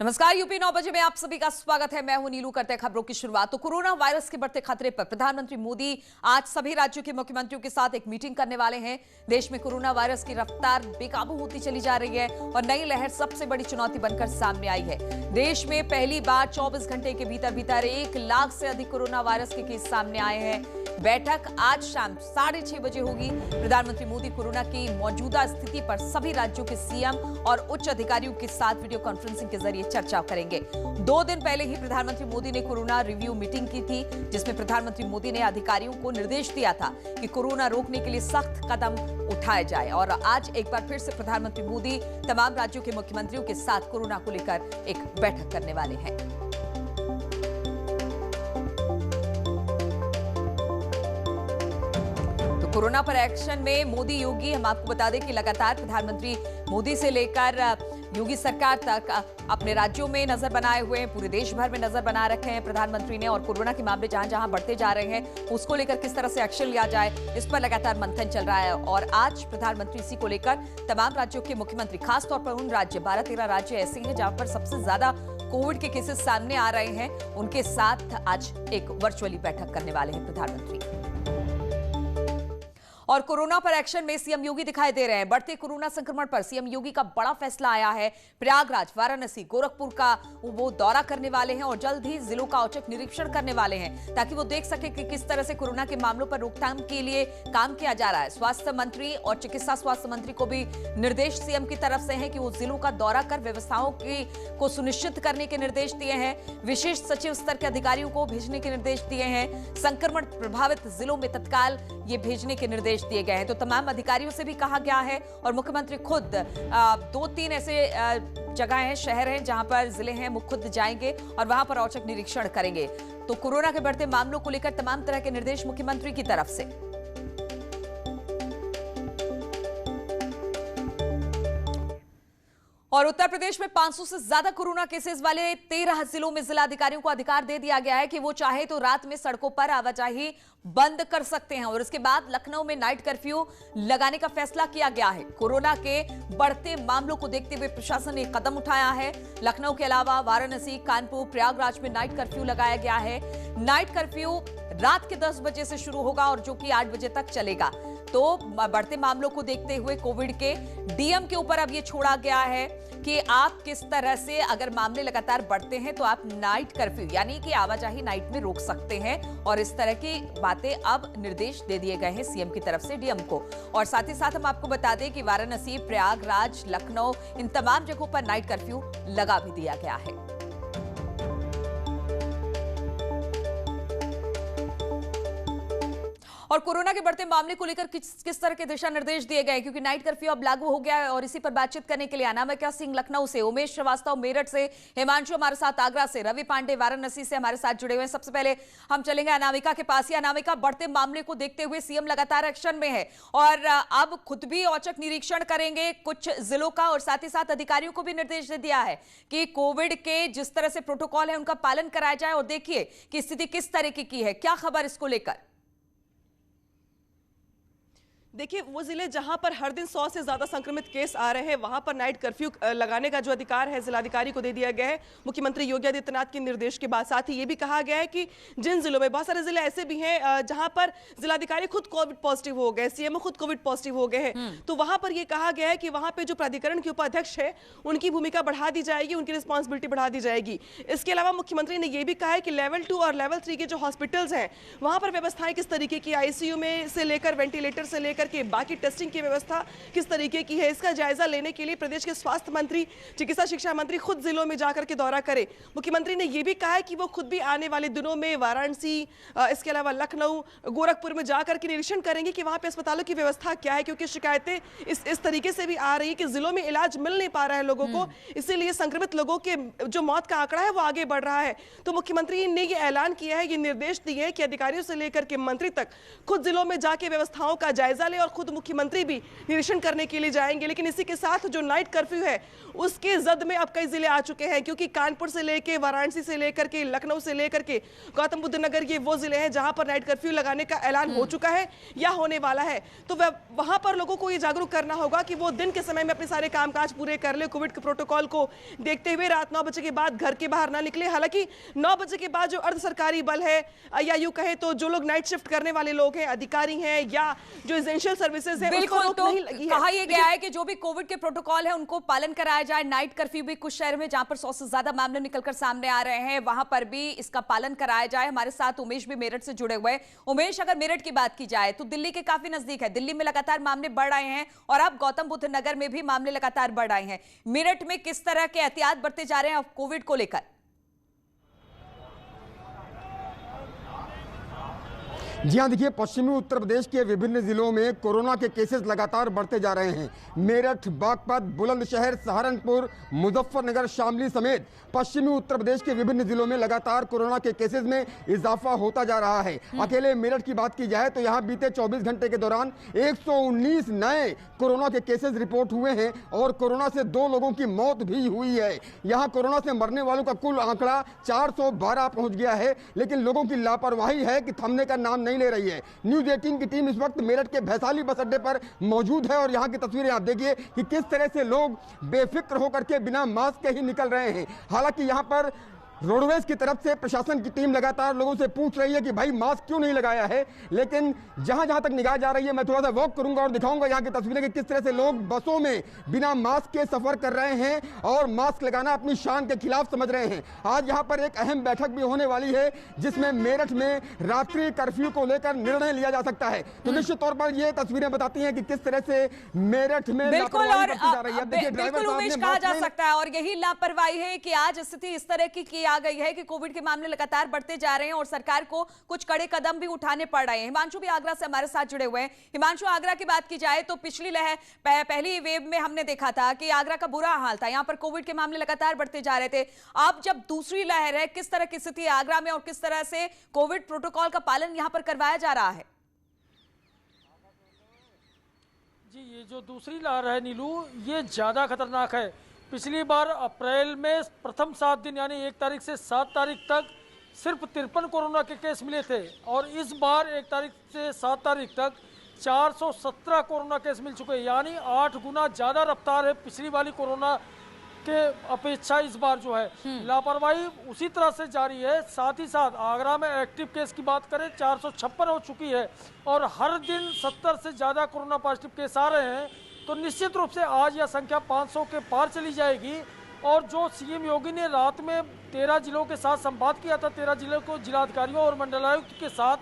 नमस्कार, यूपी 9 बजे में आप सभी का स्वागत है। मैं हूं नीलू। करते हैं खबरों की शुरुआत। तो कोरोना वायरस के बढ़ते खतरे पर प्रधानमंत्री मोदी आज सभी राज्यों के मुख्यमंत्रियों के साथ एक मीटिंग करने वाले हैं। देश में कोरोना वायरस की रफ्तार बेकाबू होती चली जा रही है और नई लहर सबसे बड़ी चुनौती बनकर सामने आई है। देश में पहली बार 24 घंटे के भीतर भीतर 1 लाख से अधिक कोरोना वायरस के केस सामने आए हैं। बैठक आज शाम 6:30 बजे होगी। प्रधानमंत्री मोदी कोरोना की मौजूदा स्थिति पर सभी राज्यों के सीएम और उच्च अधिकारियों के साथ वीडियो कॉन्फ्रेंसिंग के जरिए चर्चा करेंगे। 2 दिन पहले ही प्रधानमंत्री मोदी ने कोरोना रिव्यू मीटिंग की थी, जिसमें प्रधानमंत्री मोदी ने अधिकारियों को निर्देश दिया था कि कोरोना रोकने के लिए सख्त कदम उठाए जाए। और आज एक बार फिर से प्रधानमंत्री मोदी तमाम राज्यों के मुख्यमंत्रियों के साथ कोरोना को लेकर एक बैठक करने वाले हैं। कोरोना पर एक्शन में मोदी योगी, हम आपको बता दें कि लगातार प्रधानमंत्री मोदी से लेकर योगी सरकार तक अपने राज्यों में नजर बनाए हुए हैं। पूरे देश भर में नजर बना रखे हैं प्रधानमंत्री ने। और कोरोना के मामले जहां जहां बढ़ते जा रहे हैं उसको लेकर किस तरह से एक्शन लिया जाए, इस पर लगातार मंथन चल रहा है। और आज प्रधानमंत्री इसी को लेकर तमाम राज्यों के मुख्यमंत्री, खासतौर पर उन राज्य 12-13 राज्य ऐसे हैं जहां पर सबसे ज्यादा कोविड के केसेस सामने आ रहे हैं, उनके साथ आज एक वर्चुअली बैठक करने वाले हैं प्रधानमंत्री। और कोरोना पर एक्शन में सीएम योगी दिखाई दे रहे हैं। बढ़ते कोरोना संक्रमण पर सीएम योगी का बड़ा फैसला आया है। प्रयागराज, वाराणसी, गोरखपुर का वो दौरा करने वाले हैं और जल्द ही जिलों का औचक निरीक्षण करने वाले हैं, ताकि वो देख सके कि किस तरह से कोरोना के मामलों पर रोकथाम के लिए काम किया जा रहा है। स्वास्थ्य मंत्री और चिकित्सा स्वास्थ्य मंत्री को भी निर्देश सीएम की तरफ से है कि वो जिलों का दौरा कर व्यवस्थाओं को सुनिश्चित करने के निर्देश दिए हैं। विशेष सचिव स्तर के अधिकारियों को भेजने के निर्देश दिए हैं। संक्रमण प्रभावित जिलों में तत्काल ये भेजने के निर्देश दिए गए हैं। तो तमाम अधिकारियों से भी कहा गया है और मुख्यमंत्री खुद 2-3 ऐसे जगह हैं, शहर हैं जहां पर जिले हैं, वो खुद जाएंगे और वहां पर औचक निरीक्षण करेंगे। तो कोरोना के बढ़ते मामलों को लेकर तमाम तरह के निर्देश मुख्यमंत्री की तरफ से। और उत्तर प्रदेश में 500 से ज्यादा कोरोना केसेस वाले 13 जिलों में जिलाधिकारियों को अधिकार दे दिया गया है कि वो चाहे तो रात में सड़कों पर आवाजाही बंद कर सकते हैं। और इसके बाद लखनऊ में नाइट कर्फ्यू लगाने का फैसला किया गया है। कोरोना के बढ़ते मामलों को देखते हुए प्रशासन ने कदम उठाया है। लखनऊ के अलावा वाराणसी, कानपुर, प्रयागराज में नाइट कर्फ्यू लगाया गया है। नाइट कर्फ्यू रात के 10 बजे से शुरू होगा और जो कि 8 बजे तक चलेगा। तो बढ़ते मामलों को देखते हुए कोविड के डीएम के ऊपर अब ये छोड़ा गया है कि आप किस तरह से, अगर मामले लगातार बढ़ते हैं तो आप नाइट कर्फ्यू यानी कि आवाजाही नाइट में रोक सकते हैं। और इस तरह की बातें अब निर्देश दे दिए गए हैं सीएम की तरफ से डीएम को। और साथ ही साथ हम आपको बता दें कि वाराणसी, प्रयागराज, लखनऊ, इन तमाम जगहों पर नाइट कर्फ्यू लगा भी दिया गया है। और कोरोना के बढ़ते मामले को लेकर किस तरह के दिशा निर्देश दिए गए, क्योंकि नाइट कर्फ्यू अब लागू हो गया है। और इसी पर बातचीत करने के लिए अनामिका सिंह लखनऊ से, उमेश श्रीवास्तव मेरठ से, हिमांशु हमारे साथ आगरा से, रवि पांडे वाराणसी से हमारे साथ जुड़े हुए हैं। सबसे पहले हम चलेंगे अनामिका के पास ही। अनामिका, बढ़ते मामले को देखते हुए सीएम लगातार एक्शन में है और अब खुद भी औचक निरीक्षण करेंगे कुछ जिलों का, और साथ ही साथ अधिकारियों को भी निर्देश दे दिया है कि कोविड के जिस तरह से प्रोटोकॉल है उनका पालन कराया जाए। और देखिए कि स्थिति किस तरीके की है, क्या खबर इसको लेकर? देखिए, वो जिले जहां पर हर दिन 100 से ज्यादा संक्रमित केस आ रहे हैं वहां पर नाइट कर्फ्यू लगाने का जो अधिकार है जिलाधिकारी को दे दिया गया है मुख्यमंत्री योगी आदित्यनाथ के निर्देश के बाद। साथ ही ये भी कहा गया है कि जिन जिलों में, बहुत सारे जिले ऐसे भी हैं जहां पर जिलाधिकारी खुद कोविड पॉजिटिव हो गए, सीएमओ खुद कोविड पॉजिटिव हो गए हैं, तो वहां पर यह कहा गया है कि वहां पर जो प्राधिकरण के उपाध्यक्ष है उनकी भूमिका बढ़ा दी जाएगी, उनकी रिस्पॉन्सिबिलिटी बढ़ा दी जाएगी। इसके अलावा मुख्यमंत्री ने यह भी कहा है कि लेवल 2 और लेवल 3 के जो हॉस्पिटल्स हैं वहां पर व्यवस्थाएं किस तरीके की, आईसीयू में से लेकर वेंटिलेटर से लेकर के बाकी टेस्टिंग की व्यवस्था किस तरीके की है, इसका जायजा लेने के लिए प्रदेश के स्वास्थ्य मंत्री, चिकित्सा शिक्षा मंत्री खुद जिलों में जाकर के दौरा करें। मुख्यमंत्री ने यह भी कहा है कि वो खुद भी आने वाले दिनों में वाराणसी, इसके अलावा लखनऊ, गोरखपुर में जाकर के निरीक्षण करेंगे कि वहां पे अस्पतालों की व्यवस्था क्या है, क्योंकि शिकायतें इस तरीके से भी आ रही है कि जिलों में इलाज मिल नहीं पा रहा है लोगों को, इसीलिए संक्रमित लोगों के जो मौत का आंकड़ा है वो आगे बढ़ रहा है। तो मुख्यमंत्री ने ये ऐलान किया है, ये निर्देश दिए हैं कि अधिकारियों से लेकर के मंत्री तक खुद जिलों में जाके व्यवस्थाओं का जायजा वाले और खुद मुख्यमंत्री भी निरीक्षण करने के लिए जाएंगे। लेकिन इसी के साथ जो नाइट कर्फ्यू है उसके जद में अब कई जिले आ चुके हैं, क्योंकि कानपुर से लेकर वाराणसी से लेकर के लखनऊ से लेकर के गौतम बुद्ध नगर ये वो जिले हैं जहां पर नाइट कर्फ्यू लगाने का ऐलान हो चुका है या होने वाला है। तो वहां पर लोगों को ये जागरूक करना होगा कि वो दिन के समय में अपने सारे कामकाज पूरे कर ले, कोविड के प्रोटोकॉल को देखते हुए रात 9 बजे के बाद घर के बाहर ना निकले। हालांकि 9 बजे के बाद जो अर्ध सरकारी बल है या यूं कहे तो जो लोग नाइट शिफ्ट करने वाले लोग हैं, अधिकारी हैं या जो एसेंशियल सर्विसेज है, बिल्कुल, रोक तो नहीं लगी है। कहा यह गया है कि जो भी कोविड के प्रोटोकॉल है उनको पालन कराया जाए। नाइट कर्फ्यू भी कुछ शहर में जहां पर 100 से ज्यादा मामले निकलकर सामने आ रहे हैं वहां पर भी इसका पालन कराया जाए। हमारे साथ उमेश भी मेरठ से जुड़े हुए हैं। उमेश, अगर मेरठ की बात की जाए तो दिल्ली के काफी नजदीक है, दिल्ली में लगातार मामले बढ़ रहे हैं और अब गौतम बुद्ध नगर में भी मामले लगातार बढ़ रहे हैं। मेरठ में किस तरह के एहतियात बरते जा रहे हैं अब कोविड को लेकर? जी हाँ, देखिए, पश्चिमी उत्तर प्रदेश के विभिन्न जिलों में कोरोना के केसेस लगातार बढ़ते जा रहे हैं। मेरठ, बागपत, बुलंदशहर, सहारनपुर, मुजफ्फरनगर, शामली समेत पश्चिमी उत्तर प्रदेश के विभिन्न जिलों में लगातार कोरोना के केसेस में इजाफा होता जा रहा है। अकेले मेरठ की बात की जाए तो यहाँ बीते 24 घंटे के दौरान 119 नए कोरोना के केसेस रिपोर्ट हुए हैं और कोरोना से 2 लोगों की मौत भी हुई है। यहाँ कोरोना से मरने वालों का कुल आंकड़ा 412 पहुंच गया है, लेकिन लोगों की लापरवाही है कि थमने का नाम नहीं ले रही है। न्यूज 18 की टीम इस वक्त मेरठ के वैशाली बस अड्डे पर मौजूद है और यहाँ की तस्वीरें आप देखिए कि किस तरह से लोग बेफिक्र होकर के बिना मास्क के ही निकल रहे हैं। हालांकि यहाँ पर रोडवेज की तरफ से प्रशासन की टीम लगातार लोगों से पूछ रही है कि भाई मास्क क्यों नहीं लगाया है, लेकिन जहां जहां तक निगाह जा रही है, मैं थोड़ा सा वॉक करूंगा और दिखाऊंगा यहाँ की तस्वीरें कि किस तरह से लोग बसों में बिना मास्क के सफर कर रहे हैं और मास्क लगाना अपनी शान के खिलाफ समझ रहे हैं। आज यहाँ पर एक अहम बैठक भी होने वाली है जिसमें मेरठ में रात्रि कर्फ्यू को लेकर निर्णय लिया जा सकता है। तो निश्चित तौर पर ये तस्वीरें बताती हैं कि किस तरह से मेरठ में बिल्कुल, और बिल्कुल उमेश कहा जा सकता है और यही लापरवाही है कि आज स्थिति इस तरह की आ गई है कि कोविड के मामले लगातार बढ़ते जा रहे हैं और सरकार को कुछ कड़े कदम भी उठाने पड़ रहे हैं। हिमांशु भी आगरा से हमारे साथ जुड़े हुए हैं। हिमांशु, आगरा की बात की जाए तो पिछली लहर पहली वेव में हमने देखा था कि आगरा का बुरा हाल था, यहां पर कोविड के मामले लगातार बढ़ते जा रहे थे। अब जब दूसरी लहर है, किस तरह की स्थिति है आगरा में और किस तरह से कोविड प्रोटोकॉल का पालन यहां पर करवाया जा रहा है? जी, ये जो दूसरी लहर है नीलू, ये ज़्यादा खतरनाक है। पिछली बार अप्रैल में प्रथम 7 दिन यानी 1 तारीख से 7 तारीख तक सिर्फ 53 कोरोना के केस मिले थे और इस बार 1 तारीख से 7 तारीख तक 417 कोरोना केस मिल चुके हैं, यानी 8 गुना ज़्यादा रफ्तार है पिछली वाली कोरोना के अपेक्षा। इस बार जो है लापरवाही उसी तरह से जारी है। साथ ही साथ आगरा में एक्टिव केस की बात करें 456 हो चुकी है और हर दिन 70 से ज़्यादा कोरोना पॉजिटिव केस आ रहे हैं। तो निश्चित रूप से आज यह संख्या 500 के पार चली जाएगी। और जो सीएम योगी ने रात में 13 जिलों के साथ संवाद किया था, 13 जिलों को जिलाधिकारियों और मंडलायुक्त के साथ,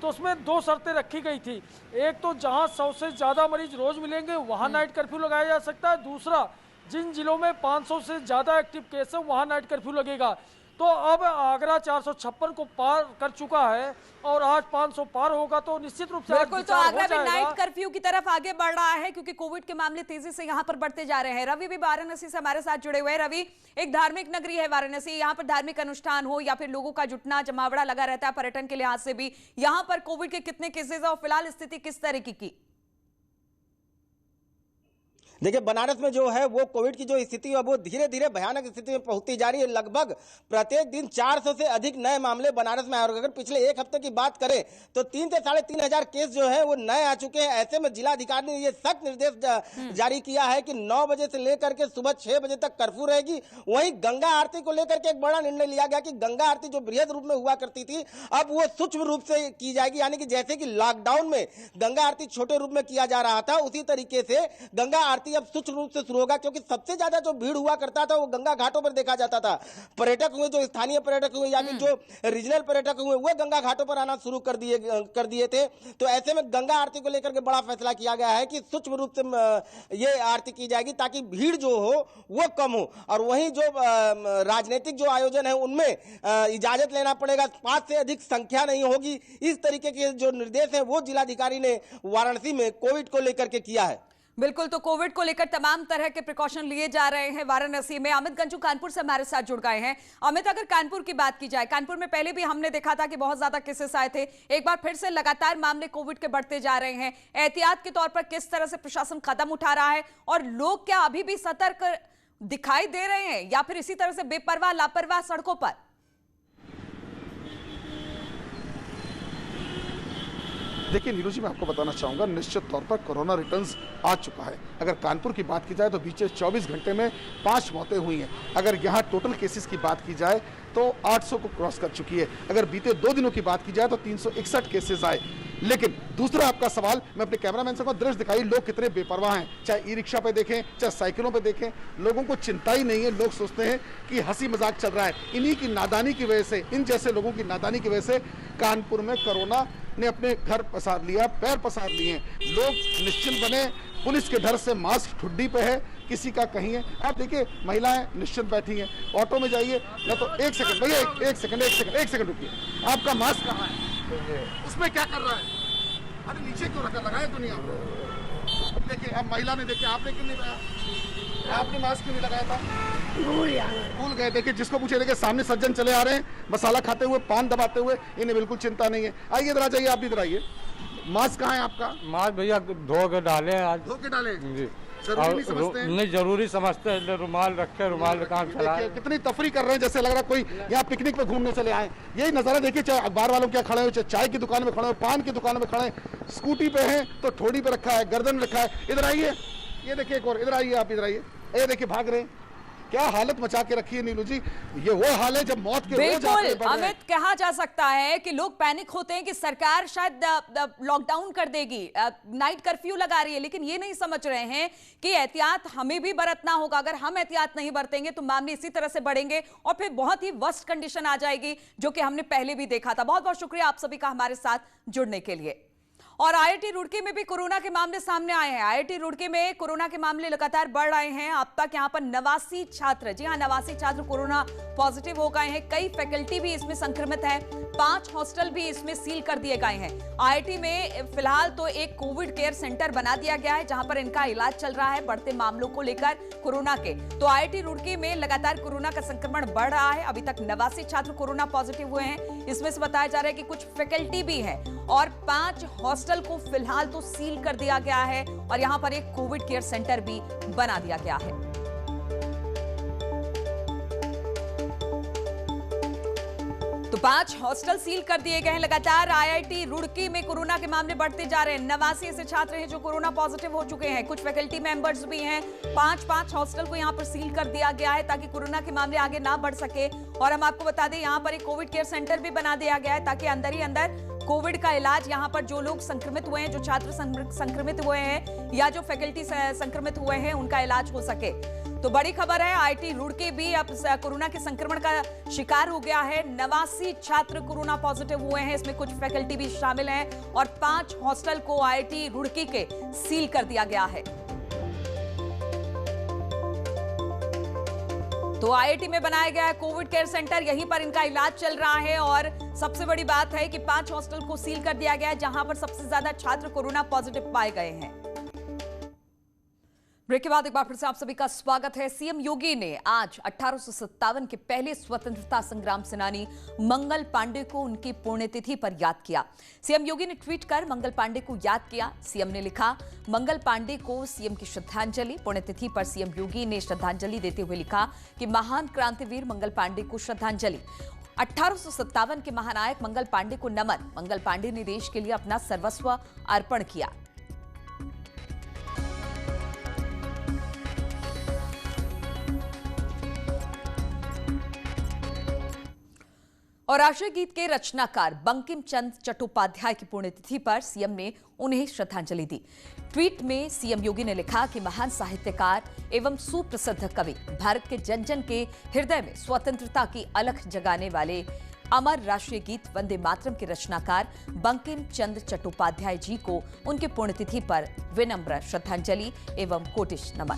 तो उसमें 2 शर्तें रखी गई थी। एक तो जहां 100 से ज़्यादा मरीज रोज मिलेंगे वहां नाइट कर्फ्यू लगाया जा सकता है, दूसरा जिन जिलों में 500 से ज़्यादा एक्टिव केस है वहां नाइट कर्फ्यू लगेगा। तो अब आगरा 456 को पार कर चुका है और आज 500 पार होगा, तो निश्चित रूप से बिल्कुल, तो आगरा में नाइट कर्फ्यू की तरफ आगे बढ़ रहा है क्योंकि कोविड के मामले तेजी से यहां पर बढ़ते जा रहे हैं। रवि भी वाराणसी से हमारे साथ जुड़े हुए हैं। रवि, एक धार्मिक नगरी है वाराणसी, यहाँ पर धार्मिक अनुष्ठान हो या फिर लोगों का जुटना जमावड़ा लगा रहता है पर्यटन के लिहाज से भी। यहाँ पर कोविड के कितने केसेज है और फिलहाल स्थिति किस तरह की? देखिए, बनारस में जो है वो कोविड की जो स्थिति है वो धीरे धीरे भयानक स्थिति में पहुंचती जा रही है। लगभग प्रत्येक दिन 400 से अधिक नए मामले बनारस में आ रहे हैं। अगर पिछले 1 हफ्ते की बात करें तो 3 से 3,500 केस जो है वो नए आ चुके हैं। ऐसे में जिलाधिकारी ने ये सख्त निर्देश जारी किया है कि 9 बजे से लेकर के सुबह 6 बजे तक कर्फ्यू रहेगी। वहीं गंगा आरती को लेकर के एक बड़ा निर्णय लिया गया कि गंगा आरती जो बृहद रूप में हुआ करती थी अब वो सूक्ष्म रूप से की जाएगी, यानी कि जैसे कि लॉकडाउन में गंगा आरती छोटे रूप में किया जा रहा था उसी तरीके से गंगा आरती अब सूक्ष्म रूप से शुरू होगा। क्योंकि सबसे ज्यादा जो भीड़ हुआ करता था वो गंगा घाटों पर देखा जाता था। पर्यटक हुए, जो स्थानीय पर्यटक हुए या फिर जो रीजनल पर्यटक हुए, वो गंगा घाटों पर आना शुरू कर दिए थे। तो ऐसे में गंगा आरती को लेकर के बड़ा फैसला किया गया है कि सूक्ष्म रूप से ये आरती की जाएगी ताकि भीड़ जो हो वो कम हो। और वहीं जो राजनीतिक जो आयोजन है उनमें इजाजत लेना पड़ेगा, 5 से अधिक संख्या नहीं होगी। इस तरीके के जो निर्देश है वो जिलाधिकारी ने वाराणसी में कोविड को लेकर के किया है। बिल्कुल, तो कोविड को लेकर तमाम तरह के प्रिकॉशन लिए जा रहे हैं वाराणसी में। अमित गंजू कानपुर से हमारे साथ जुड़ गए हैं। अमित, अगर कानपुर की बात की जाए, कानपुर में पहले भी हमने देखा था कि बहुत ज्यादा केसेस आए थे, एक बार फिर से लगातार मामले कोविड के बढ़ते जा रहे हैं। एहतियात के तौर पर किस तरह से प्रशासन कदम उठा रहा है और लोग क्या अभी भी सतर्क दिखाई दे रहे हैं या फिर इसी तरह से बेपरवाह लापरवाह सड़कों पर? देखिए नीरू जी, मैं आपको बताना चाहूँगा, निश्चित तौर पर कोरोना रिटर्न्स आ चुका है। अगर कानपुर की बात की जाए तो बीते 24 घंटे में 5 मौतें हुई हैं। अगर यहाँ टोटल केसेस की बात की जाए तो 800 को क्रॉस कर चुकी है। अगर बीते 2 दिनों की बात की जाए तो 361 केसेस आए। लेकिन दूसरा आपका सवाल, मैं अपने कैमरामैन से दृश्य दिखाई, लोग कितने बेपरवाह हैं। चाहे ई रिक्शा पे देखें, चाहे साइकिलों पे देखें, लोगों को चिंता ही नहीं है। लोग सोचते हैं कि हंसी मजाक चल रहा है। इन्हीं की नादानी की वजह से, इन जैसे लोगों की नादानी की वजह से कानपुर में कोरोना ने अपने घर पसार लिया, पैर पसार लिए हैं। लोग निश्चिंत बने, पुलिस के डर से मास्क ठुड्डी पे है, किसी का कहीं है। आप देखिए महिलाएं निश्चिंत बैठी हैं, ऑटो में जाइए या तो एक सेकंड भैया, एक सेकंड रुकिए, आपका मास्क कहाँ है? उसमें क्या कर रहा है? अरे नीचे क्यों रखा, लगाया तो नहीं आपने? देखिए अब महिला ने, देखिए आपने क्यों नहीं लगाया? आपने मास्क क्यों नहीं लगाया था? भूल गए। देखिए जिसको पूछे, देखिए सामने सज्जन चले आ रहे हैं मसाला खाते हुए, पान दबाते हुए, इन्हें बिल्कुल चिंता नहीं है। आइए इधर आ जाइए, आप भी इधर आइए। मास्क कहाँ है आपका? मास्क भैया धो के डाले हैं आज। धो के डाले जी, जरूरी नहीं समझते हैं? नहीं जरूरी समझते हैं, रुमाल रखे, रुमाल काम चला। देखिए कितनी तफरी कर रहे हैं, जैसे लग रहा है कोई यहाँ पिकनिक पे घूमने चले आए। यही नजारा देखिए, चाहे अखबार वालों क्या खड़े हो, चाहे चाय की दुकान में खड़े हो, पान की दुकान में खड़े, स्कूटी पे हैं तो ठोड़ी पे रखा है, गर्दन में रखा है। इधर आइए, ये देखिए एक और, इधर आइए, आप इधर आइए। ये देखिए भाग रहे हैं, क्या हालत मचा के रखी है नीलू जी। ये वो हाल है जब मौत के रोज आते बिल्कुल अमित, कहा जा सकता है कि लोग पैनिक होते हैं कि सरकार शायद लॉकडाउन कर देगी, नाइट कर्फ्यू लगा रही है, लेकिन ये नहीं समझ रहे हैं कि एहतियात हमें भी बरतना होगा। अगर हम एहतियात नहीं बरतेंगे तो मामले इसी तरह से बढ़ेंगे और फिर बहुत ही वर्स्ट कंडीशन आ जाएगी, जो कि हमने पहले भी देखा था। बहुत बहुत शुक्रिया आप सभी का हमारे साथ जुड़ने के लिए। और आईआईटी रुड़की में भी कोरोना के मामले सामने आए हैं। आईआईटी रुड़की में कोरोना के मामले लगातार बढ़ रहे हैं। अब तक यहां पर 89 छात्र, जी हां 89 छात्र कोरोना पॉजिटिव हो गए हैं। कई फैकल्टी भी इसमें संक्रमित हैं। 5 हॉस्टल भी इसमें सील कर दिए गए हैं। आईआईटी में फिलहाल तो एक कोविड केयर सेंटर बना दिया गया है, जहां पर इनका इलाज चल रहा है बढ़ते मामलों को लेकर कोरोना के। तो आईआईटी रुड़की में लगातार कोरोना का संक्रमण बढ़ रहा है। अभी तक 89 छात्र कोरोना पॉजिटिव हुए हैं। इसमें से बताया जा रहा है कि कुछ फैकल्टी भी है और 5 हॉस्टल को फिलहाल तो सील कर दिया गया है और यहां पर एक कोविड केयर सेंटर भी बना दिया गया है। तो 5 हॉस्टल सील कर दिए गए हैं। लगातार आईआईटी रुड़की में कोरोना के मामले बढ़ते जा रहे हैं। 89 ऐसे छात्र हैं जो कोरोना पॉजिटिव हो चुके हैं। कुछ फैकल्टी मेंबर्स भी हैं। 5 हॉस्टल को यहां पर सील कर दिया गया है ताकि कोरोना के मामले आगे ना बढ़ सके। और हम आपको बता दें, यहां पर एक कोविड केयर सेंटर भी बना दिया गया है ताकि अंदर ही अंदर कोविड का इलाज, यहां पर जो लोग संक्रमित हुए हैं, जो छात्र संक्रमित हुए हैं या जो फैकल्टी संक्रमित हुए हैं, उनका इलाज हो सके। तो बड़ी खबर है, आईआईटी रुड़की भी अब कोरोना के संक्रमण का शिकार हो गया है। 89 छात्र कोरोना पॉजिटिव हुए हैं, इसमें कुछ फैकल्टी भी शामिल हैं और 5 हॉस्टल को आईआईटी रुड़की के सील कर दिया गया है। तो आईआईटी में बनाया गया है कोविड केयर सेंटर, यहीं पर इनका इलाज चल रहा है। और सबसे बड़ी बात है कि 5 हॉस्टल को सील कर दिया गया है, जहां पर सबसे ज्यादा छात्र कोरोना पॉजिटिव पाए गए हैं। ब्रेक के बाद एक बार फिर से आप सभी का स्वागत है। सीएम योगी ने आज 1857 के पहले स्वतंत्रता संग्राम सेनानी मंगल पांडे को उनकी पुण्यतिथि पर याद किया। सीएम योगी ने ट्वीट कर मंगल पांडे को याद किया। सीएम ने लिखा, मंगल पांडे को सीएम की श्रद्धांजलि। पुण्यतिथि पर सीएम योगी ने श्रद्धांजलि देते हुए लिखा कि महान क्रांतिवीर मंगल पांडे को श्रद्धांजलि। 1857 के महानायक मंगल पांडे को नमन। मंगल पांडे ने देश के लिए अपना सर्वस्व अर्पण किया। और राष्ट्रीय गीत के रचनाकार बंकिम चंद्र चट्टोपाध्याय की पुण्यतिथि पर सीएम ने उन्हें श्रद्धांजलि दी। ट्वीट में सीएम योगी ने लिखा कि महान साहित्यकार एवं सुप्रसिद्ध कवि, भारत के जन जन के हृदय में स्वतंत्रता की अलख जगाने वाले अमर राष्ट्रीय गीत वंदे मातरम के रचनाकार बंकिम चंद्र चट्टोपाध्याय जी को उनके पुण्यतिथि पर विनम्र श्रद्धांजलि एवं कोटिश नमन।